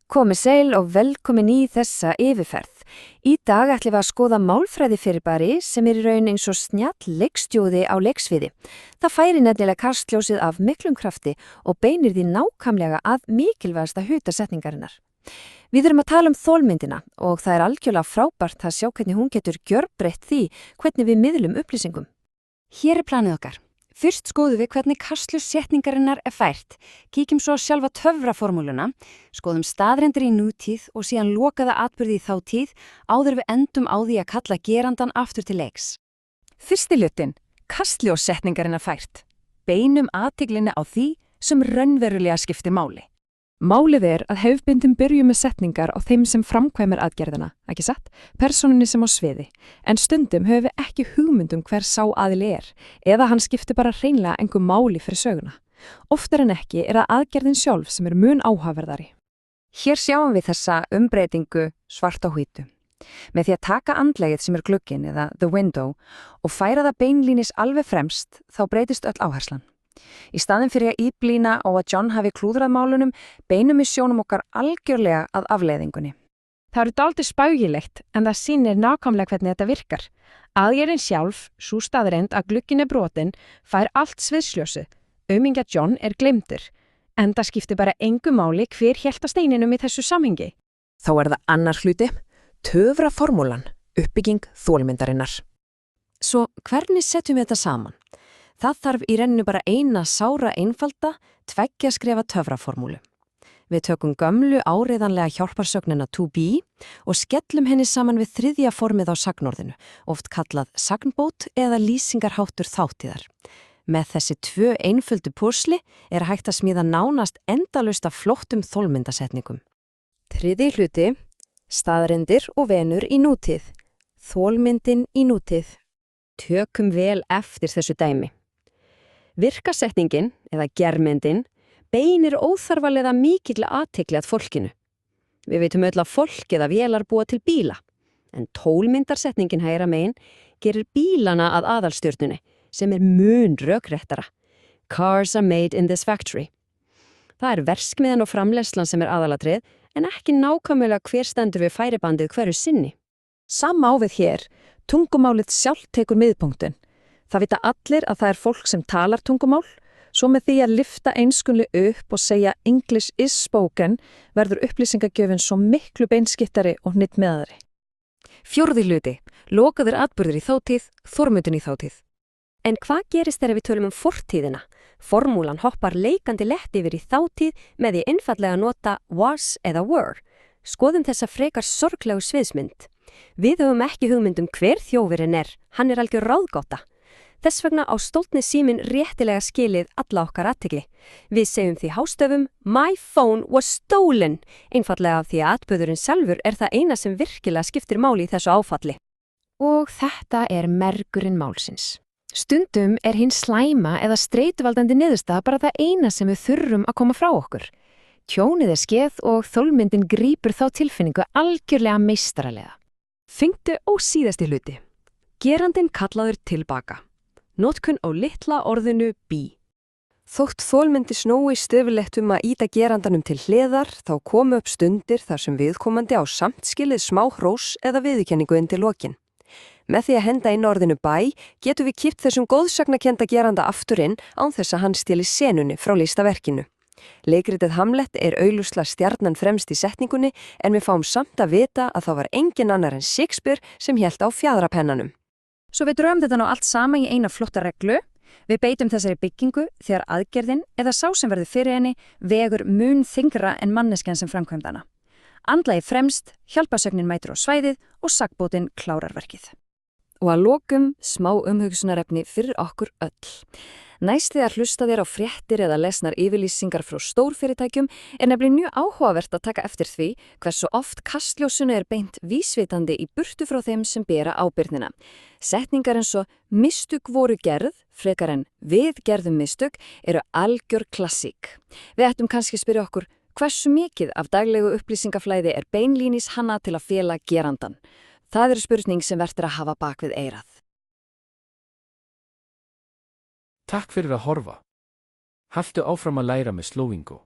Komið sæl og velkomin í þessa yfirferð. Í dag ætlum við að skoða málfræðifyrirbæri sem í raun eins og snjall leikstjóði á leiksviði. Það færi nefnilega kastljósið af miklum krafti og beinir því nákvæmlega að mikilvægasta hluta setningarinnar. Við erum að tala þolmyndina og það er algjörlega frábært að sjá hvernig hún getur gjörbreytt því hvernig við miðlum upplýsingum. Hér er planið okkar. Fyrst skoðum við hvernig kastljós setningarinnar er fært, kíkjum svo á sjálfa töfraformúluna, skoðum staðreyndir í nútíð og síðan lokaða atburði í þá tíð áður við endum á því að kalla gerandan aftur til leiks. Fyrsti hlutin, kastljós setningarinnar fært. Beinum athyglinni á því sem raunverulega skiptir máli. Málið er að hefðbundin byrju með setningar á þeim sem framkvæmir aðgerðina, ekki satt, persónunni sem á sviði, en stundum höfum við ekki hugmyndum hver sá aðili er, eða hann skiptir bara hreinlega einhver máli fyrir söguna. Oftar en ekki er það aðgerðin sjálf sem er mun áhugaverðari. Hér sjáum við þessa umbreytingu svart á hvítu. Með því að taka andlegið sem er glugginn eða the window og færa það beinlínis alveg fremst, þá breytist öll áherslan. Í staðinn fyrir að íblína og að John hafi klúðrað málunum, beinum við sjónum okkar algjörlega að afleiðingunni. Það eru dálítið spaugjulegt en það sýnir nákvæmlega hvernig þetta virkar. Aðgerðin sjálf, sú staðreynd að glugginn er brotin, fær allt sviðsljósið. Aumingja John er gleymdur, en það skiptir bara engu máli hver hélt að steininum í þessu samhengi. Þá er það annar hluti, töfraformúlan, uppbygging þolmyndarinnar. Svo hvernig setjum við þetta saman? Það þarf í renninu bara eina sára einfalda, tveggja skrefa töfraformúlu. Við tökum gömlu áreiðanlega hjálparsögnina to be og skellum henni saman við þriðja formið á sagnorðinu, oft kallað sagnbót eða lýsingarháttur þáttíðar. Með þessi tvö einföldu pusli er hægt að smíða nánast endalaust af flottum þolmyndasetningum. Þriðji hluti, staðreyndir og venur í nútíð. Þolmyndin í nútíð. Tökum vel eftir þessu dæmi. Virkasetningin, eða germyndin, beinir óþarfalega mikill athygli að fólkinu. Við veitum öll að fólk eða vélar búa til bíla, en tólmyndarsetningin hægra megin gerir bílana að aðalstjörnunni, sem er mun rökréttara. Cars are made in this factory. Það er verksmiðjan og framleiðslan sem er aðalatrið, en ekki nákvæmlega hver stendur við færibandið hverju sinni. Sama á við hér, tungumálið sjálft tekur miðpunktinn. Það vita allir að það er fólk sem talar tungumál, svo með því að lyfta einskunni upp og segja English is spoken verður upplýsingagjöfin svo miklu beinskittari og hnittmeðari. Fjórði hluti, lokaður atburður í þátíð, þormyndin í þátíð. En hvað gerist þegar við tölum fortíðina? Formúlan hoppar leikandi lett yfir í þátíð með því einfallega að nota was eða were. Skoðum þessa frekar sorglegu sviðsmynd. Við höfum ekki hugmyndum hver þjófurinn er, hann er algjör ráðgáta. Þess vegna á stólni síminn réttilega skilið alla okkar athygli. Við segjum því hástöfum, my phone was stolen, einfallega af því að atburðurinn sjálfur er það eina sem virkilega skiptir máli í þessu áfalli. Og þetta er mergurinn málsins. Stundum er hinn slæma eða streituvaldandi niðurstaða bara það eina sem við þurfum að koma frá okkur. Tjónið er skeð og þolmyndin grípur þá tilfinningu algjörlega meistaralega. Fimmti og síðasti hluti. Gerandinn kallaður tilbaka. Notkun á litla orðinu be. Þótt þolmyndi snói stöfulegt að íta gerandanum til hliðar, þá komu upp stundir þar sem viðkomandi á samt skilið smá hrós eða viðurkenningu undir lokin. Með því að henda inn orðinu bæ getum við kippt þessum góðsagnakennda geranda aftur inn án þess að hann stjeli senunni frá listaverkinu. Leikritið Hamlet er augljóslega stjarnan fremst í setningunni en við fáum samt að vita að það var engin annar en Shakespeare sem hélt á fjaðrapennanum. Svo við dröfum þetta ná allt sama í eina flotta reglu. Við beitum þessari byggingu þegar aðgerðin eða sá sem verður fyrir henni vegur mun þyngra en manneskjan sem framkvæmdana. Andlagi fremst, hjálpasögnin mætir á svæðið og sagnbótin klárar verkið. Og að lokum smá umhugsunarefni fyrir okkur öll. Næst þegar hlusta þér á fréttir eða lesnar yfirlýsingar frá stórfyrirtækjum er nefnilega mjög áhugavert að taka eftir því hversu oft kastljósinu er beint vísvitandi í burtu frá þeim sem bera ábyrgðina. Setningar eins og mistök voru gerð, frekar en við gerðum mistök, eru algjör klassík. Við ættum kannski að spyrja okkur hversu mikið af daglegu upplýsingaflæði er beinlínis hanna til að fela gerandan. Það er spurning sem verður að hafa bak við eyrað. Takk fyrir að horfa. Haltu áfram að læra með Slowingo.